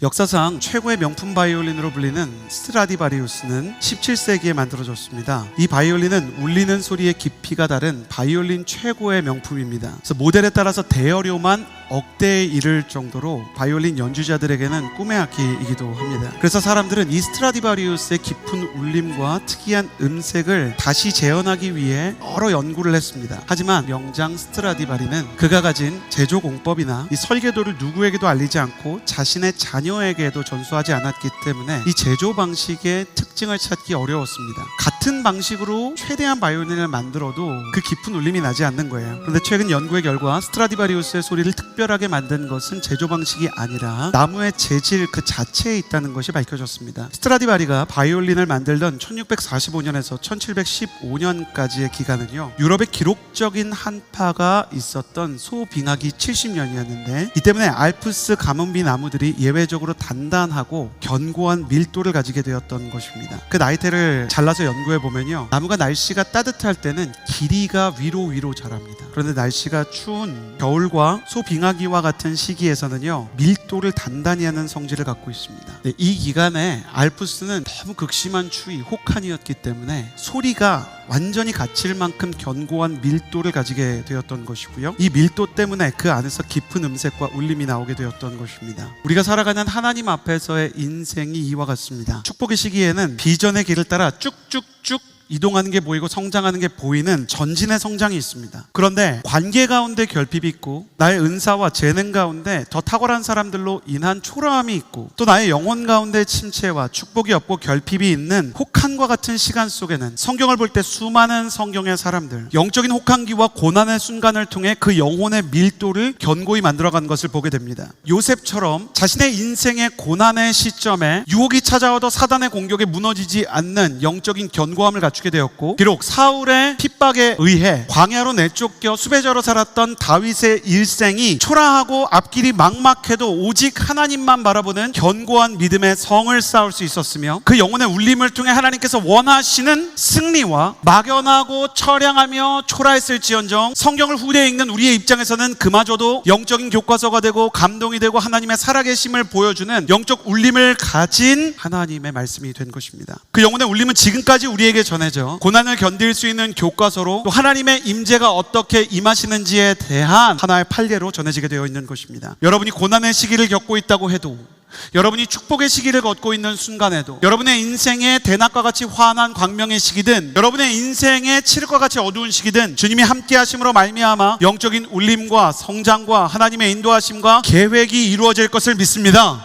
역사상 최고의 명품 바이올린으로 불리는 스트라디바리우스는 17세기에 만들어졌습니다. 이 바이올린은 울리는 소리의 깊이가 다른 바이올린 최고의 명품입니다. 그래서 모델에 따라서 대여료만 억대에 이를 정도로 바이올린 연주자들에게는 꿈의 악기이기도 합니다. 그래서 사람들은 이 스트라디바리우스의 깊은 울림과 특이한 음색을 다시 재현하기 위해 여러 연구를 했습니다. 하지만 명장 스트라디바리는 그가 가진 제조 공법이나 이 설계도를 누구에게도 알리지 않고 자신의 자녀에게도 전수하지 않았기 때문에 이 제조 방식의 특징을 찾기 어려웠습니다. 같은 방식으로 최대한 바이올린을 만들어도 그 깊은 울림이 나지 않는 거예요. 그런데 최근 연구의 결과 스트라디바리우스의 소리를 특별하게 만든 것은 제조 방식이 아니라 나무의 재질 그 자체에 있다는 것이 밝혀졌습니다. 스트라디바리가 바이올린을 만들던 1645년에서 1715년까지의 기간은요, 유럽의 기록적인 한파가 있었던 소빙하기 70년이었는데 이 때문에 알프스 가뭄비 나무들이 예외적으로 단단하고 견고한 밀도를 가지게 되었던 것입니다. 그 나이테를 잘라서 연구해 보면요, 나무가 날씨가 따뜻할 때는 길이가 위로 자랍니다. 그런데 날씨가 추운 겨울과 소빙하기와 같은 시기에서는요, 밀도를 단단히 하는 성질을 갖고 있습니다. 네, 이 기간에 알프스는 너무 극심한 추위, 혹한이었기 때문에 소리가 완전히 갇힐 만큼 견고한 밀도를 가지게 되었던 것이고요, 이 밀도 때문에 그 안에서 깊은 음색과 울림이 나오게 되었던 것입니다. 우리가 살아가는 하나님 앞에서의 인생이 이와 같습니다. 축복의 시기에는 비전의 길을 따라 쭉쭉쭉 이동하는 게 보이고 성장하는 게 보이는 전진의 성장이 있습니다. 그런데 관계 가운데 결핍이 있고 나의 은사와 재능 가운데 더 탁월한 사람들로 인한 초라함이 있고 또 나의 영혼 가운데 침체와 축복이 없고 결핍이 있는 혹한과 같은 시간 속에는 성경을 볼 때 수많은 성경의 사람들, 영적인 혹한기와 고난의 순간을 통해 그 영혼의 밀도를 견고히 만들어간 것을 보게 됩니다. 요셉처럼 자신의 인생의 고난의 시점에 유혹이 찾아와도 사단의 공격에 무너지지 않는 영적인 견고함을 갖추게 되었고, 비록 사울의 핍박에 의해 광야로 내쫓겨 수배자로 살았던 다윗의 일생이 초라하고 앞길이 막막해도 오직 하나님만 바라보는 견고한 믿음의 성을 쌓을 수 있었으며, 그 영혼의 울림을 통해 하나님께서 원하시는 승리와 막연하고 처량하며 초라했을지언정 성경을 후대에 읽는 우리의 입장에서는 그마저도 영적인 교과서가 되고 감동이 되고 하나님의 살아계심을 보여주는 영적 울림을 가진 하나님의 말씀이 된 것입니다. 그 영혼의 울림은 지금까지 우리에게 전해져 고난을 견딜 수 있는 교과서로, 또 하나님의 임재가 어떻게 임하시는지에 대한 하나의 판례로 전해지게 되어 있는 것입니다. 여러분이 고난의 시기를 겪고 있다고 해도, 여러분이 축복의 시기를 걷고 있는 순간에도, 여러분의 인생의 대낮과 같이 환한 광명의 시기든 여러분의 인생의 칠흑과 같이 어두운 시기든 주님이 함께 하심으로 말미암아 영적인 울림과 성장과 하나님의 인도하심과 계획이 이루어질 것을 믿습니다.